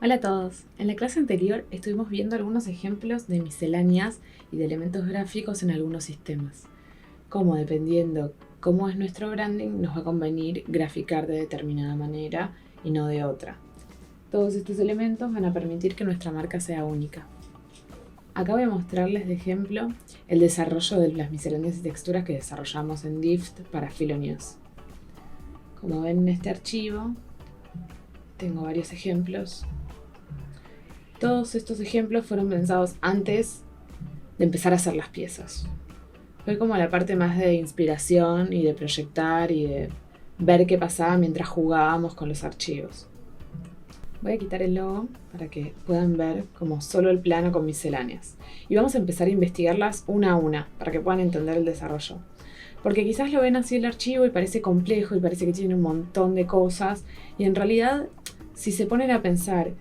Hola a todos. En la clase anterior estuvimos viendo algunos ejemplos de misceláneas y de elementos gráficos en algunos sistemas. Cómo dependiendo cómo es nuestro branding nos va a convenir graficar de determinada manera y no de otra. Todos estos elementos van a permitir que nuestra marca sea única. Acá voy a mostrarles de ejemplo el desarrollo de las misceláneas y texturas que desarrollamos en Dift para Philonews. Como ven en este archivo, tengo varios ejemplos. Todos estos ejemplos fueron pensados antes de empezar a hacer las piezas. Fue como la parte más de inspiración y de proyectar y de ver qué pasaba mientras jugábamos con los archivos. Voy a quitar el logo para que puedan ver como solo el plano con misceláneas. Y vamos a empezar a investigarlas una a una para que puedan entender el desarrollo. Porque quizás lo ven así el archivo y parece complejo y parece que tiene un montón de cosas. Y en realidad, si se ponen a pensar,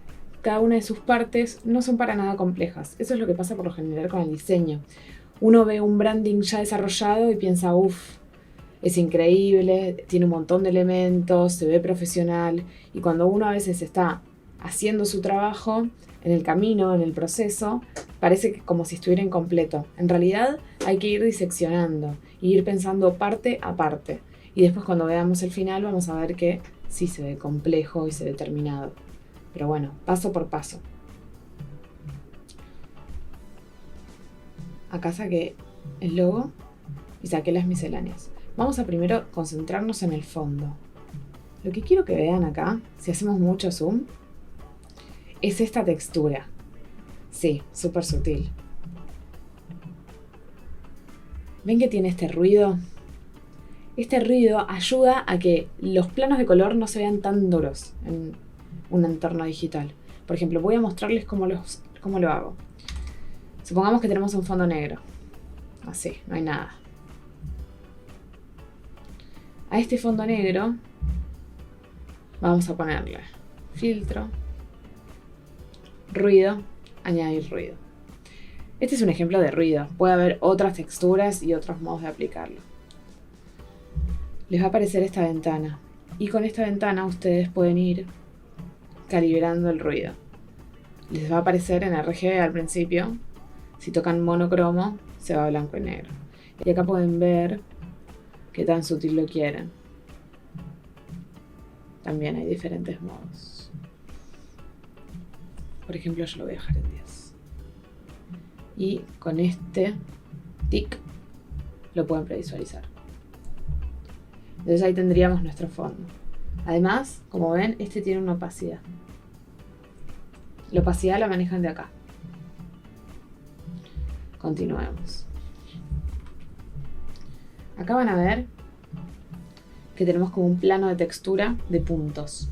cada una de sus partes no son para nada complejas. Eso es lo que pasa por lo general con el diseño. Uno ve un branding ya desarrollado y piensa, uff, es increíble, tiene un montón de elementos, se ve profesional. Y cuando uno a veces está haciendo su trabajo, en el camino, en el proceso, parece que como si estuviera incompleto. En realidad hay que ir diseccionando e ir pensando parte a parte. Y después cuando veamos el final vamos a ver que sí se ve complejo y se ve terminado. Pero bueno, paso por paso. Acá saqué el logo y saqué las misceláneas. Vamos a primero concentrarnos en el fondo. Lo que quiero que vean acá, si hacemos mucho zoom, es esta textura. Sí, súper sutil. ¿Ven que tiene este ruido? Este ruido ayuda a que los planos de color no se vean tan duros en un entorno digital. Por ejemplo, voy a mostrarles cómo lo hago. Supongamos que tenemos un fondo negro. Así, no hay nada. A este fondo negro vamos a ponerle filtro, ruido, añadir ruido. Este es un ejemplo de ruido. Puede haber otras texturas y otros modos de aplicarlo. Les va a aparecer esta ventana. Y con esta ventana ustedes pueden ir calibrando el ruido. Les va a aparecer en RGB al principio. Si tocan monocromo, se va a blanco y negro. Y acá pueden ver qué tan sutil lo quieren. También hay diferentes modos. Por ejemplo, yo lo voy a dejar en 10. Y con este tic lo pueden previsualizar. Entonces ahí tendríamos nuestro fondo. Además, como ven, este tiene una opacidad. La opacidad la manejan de acá. Continuemos. Acá van a ver que tenemos como un plano de textura de puntos.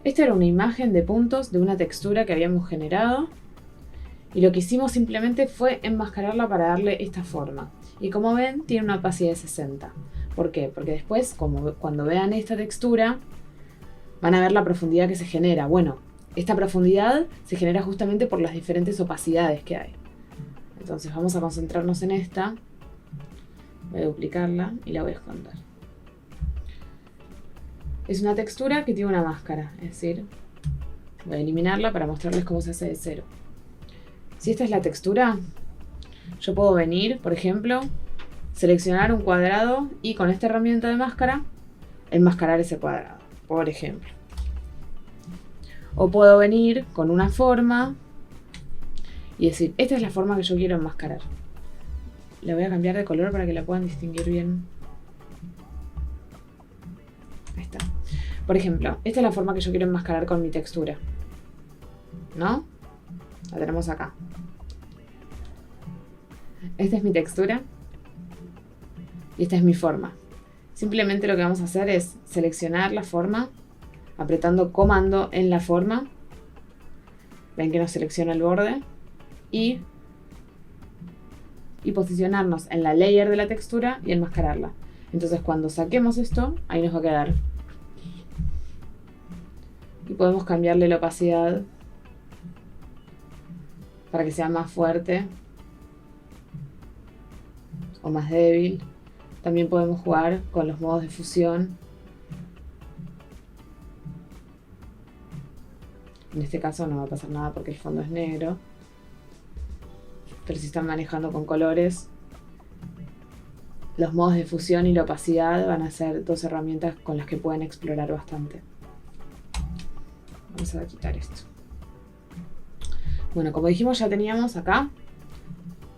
Esta era una imagen de puntos de una textura que habíamos generado y lo que hicimos simplemente fue enmascararla para darle esta forma. Y como ven, tiene una opacidad de 60. ¿Por qué? Porque después, cuando vean esta textura, van a ver la profundidad que se genera. Bueno, esta profundidad se genera justamente por las diferentes opacidades que hay. Entonces vamos a concentrarnos en esta. Voy a duplicarla y la voy a esconder. Es una textura que tiene una máscara, es decir, voy a eliminarla para mostrarles cómo se hace de cero. Si esta es la textura, yo puedo venir, por ejemplo, seleccionar un cuadrado y con esta herramienta de máscara, enmascarar ese cuadrado, por ejemplo. O puedo venir con una forma y decir, esta es la forma que yo quiero enmascarar. La voy a cambiar de color para que la puedan distinguir bien. Ahí está. Por ejemplo, esta es la forma que yo quiero enmascarar con mi textura. ¿No? La tenemos acá. Esta es mi textura y esta es mi forma. Simplemente lo que vamos a hacer es seleccionar la forma, apretando comando en la forma. Ven que nos selecciona el borde y posicionarnos en la layer de la textura y enmascararla. Entonces cuando saquemos esto, ahí nos va a quedar. Y podemos cambiarle la opacidad para que sea más fuerte o más débil. También podemos jugar con los modos de fusión. En este caso no va a pasar nada porque el fondo es negro. Pero si están manejando con colores, los modos de fusión y la opacidad van a ser dos herramientas con las que pueden explorar bastante. Vamos a quitar esto. Bueno, como dijimos, ya teníamos acá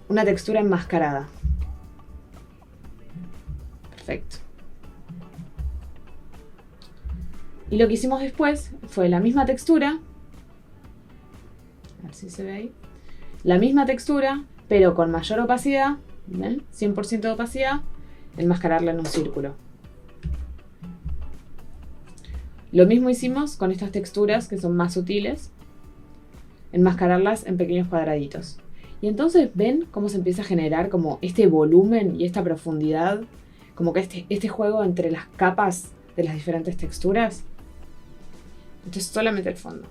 una textura enmascarada. Perfecto. Y lo que hicimos después fue la misma textura. A ver si se ve ahí. La misma textura, pero con mayor opacidad. ¿Ven? 100% de opacidad. Enmascararla en un círculo. Lo mismo hicimos con estas texturas que son más sutiles. Enmascararlas en pequeños cuadraditos. Y entonces ven cómo se empieza a generar como este volumen y esta profundidad. Como que este juego entre las capas de las diferentes texturas. Esto es solamente el fondo.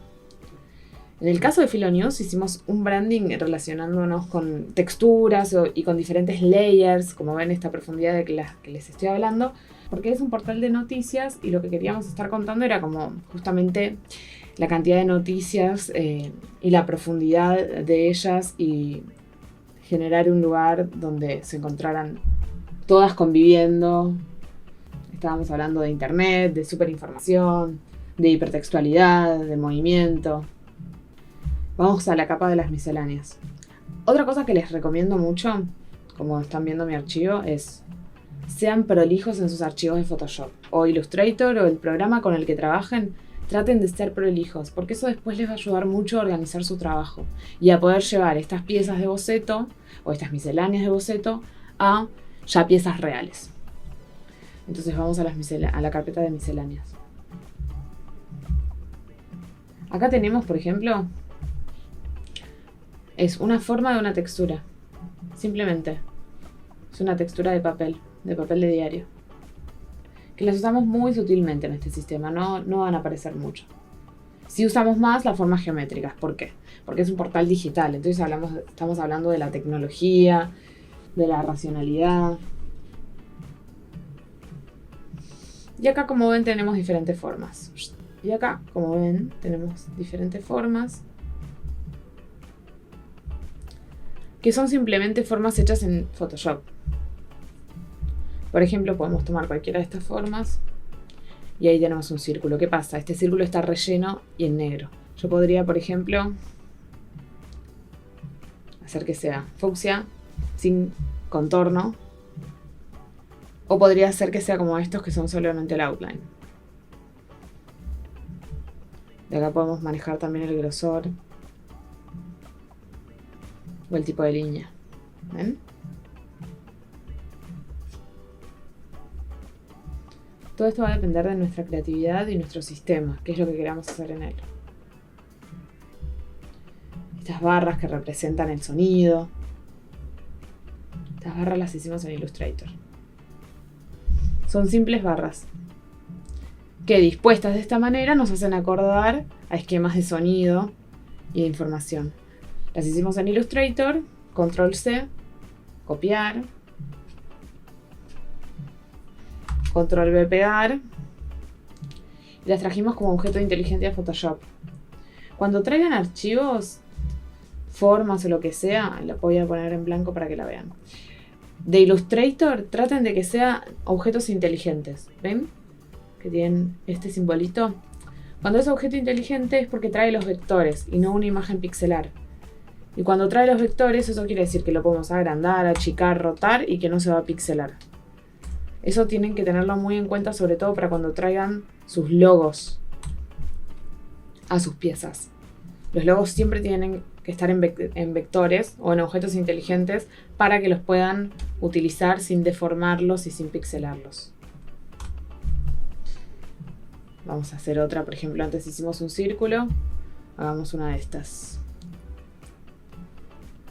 En el caso de Philo News hicimos un branding relacionándonos con texturas y con diferentes layers, como ven esta profundidad de que les estoy hablando, porque es un portal de noticias y lo que queríamos estar contando era como justamente la cantidad de noticias y la profundidad de ellas y generar un lugar donde se encontraran todas conviviendo. Estábamos hablando de internet, de superinformación, de hipertextualidad, de movimiento. Vamos a la capa de las misceláneas. Otra cosa que les recomiendo mucho, como están viendo mi archivo, es sean prolijos en sus archivos de Photoshop o Illustrator o el programa con el que trabajen. Traten de ser prolijos, porque eso después les va a ayudar mucho a organizar su trabajo y a poder llevar estas piezas de boceto o estas misceláneas de boceto a ya piezas reales. Entonces vamos a la carpeta de misceláneas. Acá tenemos, por ejemplo, es una forma de una textura. Simplemente. Es una textura de papel de diario. Que las usamos muy sutilmente en este sistema, no van a aparecer mucho. Si usamos más las formas geométricas, ¿por qué? Porque es un portal digital, entonces estamos hablando de la tecnología, de la racionalidad. Y acá, como ven, tenemos diferentes formas. Y acá, como ven, tenemos diferentes formas que son simplemente formas hechas en Photoshop. Por ejemplo, podemos tomar cualquiera de estas formas y ahí tenemos un círculo. ¿Qué pasa? Este círculo está relleno y en negro. Yo podría, por ejemplo, hacer que sea fucsia sin contorno, o podría hacer que sea como estos que son solamente el outline. De acá podemos manejar también el grosor o el tipo de línea. ¿Ven? Todo esto va a depender de nuestra creatividad y nuestro sistema, que es lo que queramos hacer en él. Estas barras que representan el sonido. Estas barras las hicimos en Illustrator. Son simples barras que dispuestas de esta manera nos hacen acordar a esquemas de sonido y de información. Las hicimos en Illustrator, Control C, copiar, Control V, pegar, y las trajimos como objeto inteligente a Photoshop. Cuando traigan archivos, formas o lo que sea, la voy a poner en blanco para que la vean. De Illustrator, traten de que sean objetos inteligentes. ¿Ven? Que tienen este simbolito. Cuando es objeto inteligente es porque trae los vectores y no una imagen pixelar. Y cuando trae los vectores, eso quiere decir que lo podemos agrandar, achicar, rotar y que no se va a pixelar. Eso tienen que tenerlo muy en cuenta, sobre todo para cuando traigan sus logos a sus piezas. Los logos siempre tienen que estar en vectores o en objetos inteligentes para que los puedan utilizar sin deformarlos y sin pixelarlos. Vamos a hacer otra, por ejemplo, antes hicimos un círculo, hagamos una de estas.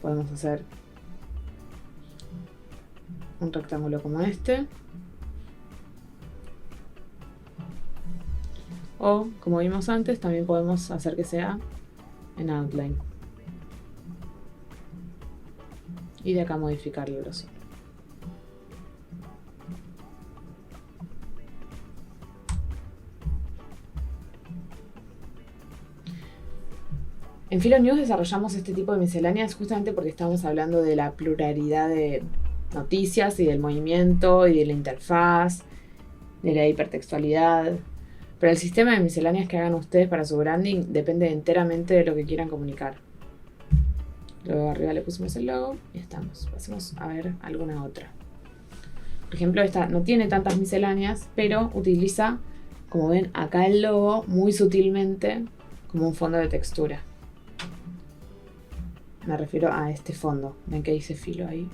Podemos hacer un rectángulo como este. O, como vimos antes, también podemos hacer que sea en outline. Y de acá modificar el grosor. En Philonews desarrollamos este tipo de misceláneas justamente porque estamos hablando de la pluralidad de noticias y del movimiento y de la interfaz, de la hipertextualidad. Pero el sistema de misceláneas que hagan ustedes para su branding depende enteramente de lo que quieran comunicar. Luego arriba le pusimos el logo y estamos. Pasemos a ver alguna otra. Por ejemplo, esta no tiene tantas misceláneas, pero utiliza, como ven acá el logo, muy sutilmente como un fondo de textura. Me refiero a este fondo. Ven que dice filo ahí.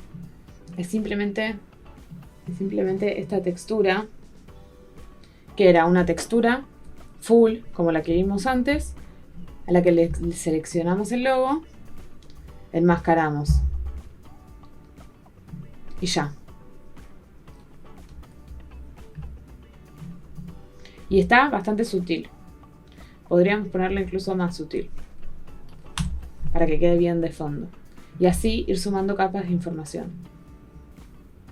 Es simplemente esta textura, que era una textura full, como la que vimos antes, a la que le seleccionamos el logo, enmascaramos. Y ya. Y está bastante sutil. Podríamos ponerlo incluso más sutil, para que quede bien de fondo. Y así ir sumando capas de información.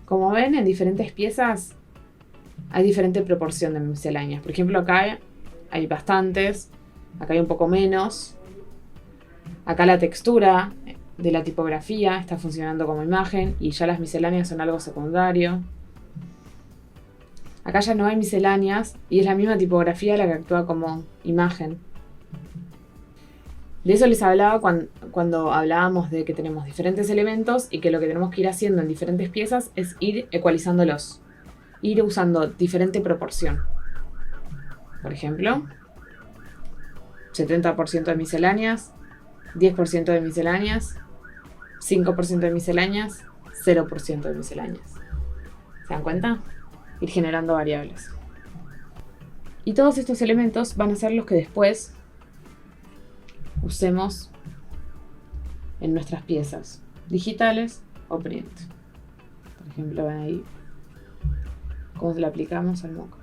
Como ven, en diferentes piezas hay diferente proporción de misceláneas. Por ejemplo, acá hay bastantes, acá hay un poco menos. Acá la textura de la tipografía está funcionando como imagen y ya las misceláneas son algo secundario. Acá ya no hay misceláneas y es la misma tipografía la que actúa como imagen. De eso les hablaba cuando hablábamos de que tenemos diferentes elementos y que lo que tenemos que ir haciendo en diferentes piezas es ir ecualizándolos. Ir usando diferente proporción. Por ejemplo, 70% de misceláneas, 10% de misceláneas, 5% de misceláneas, 0% de misceláneas. ¿Se dan cuenta? Ir generando variables. Y todos estos elementos van a ser los que después usemos en nuestras piezas digitales o print. Por ejemplo, ven ahí cómo se lo aplicamos al mock.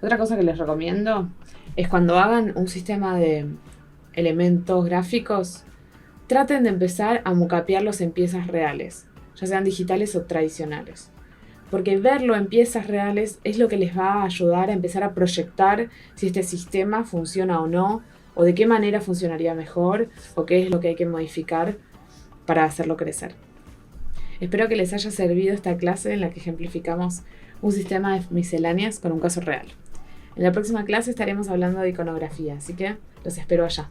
Otra cosa que les recomiendo es cuando hagan un sistema de elementos gráficos, traten de empezar a mockupearlos en piezas reales, ya sean digitales o tradicionales. Porque verlo en piezas reales es lo que les va a ayudar a empezar a proyectar si este sistema funciona o no, o de qué manera funcionaría mejor, o qué es lo que hay que modificar para hacerlo crecer. Espero que les haya servido esta clase en la que ejemplificamos un sistema de misceláneas con un caso real. En la próxima clase estaremos hablando de iconografía, así que los espero allá.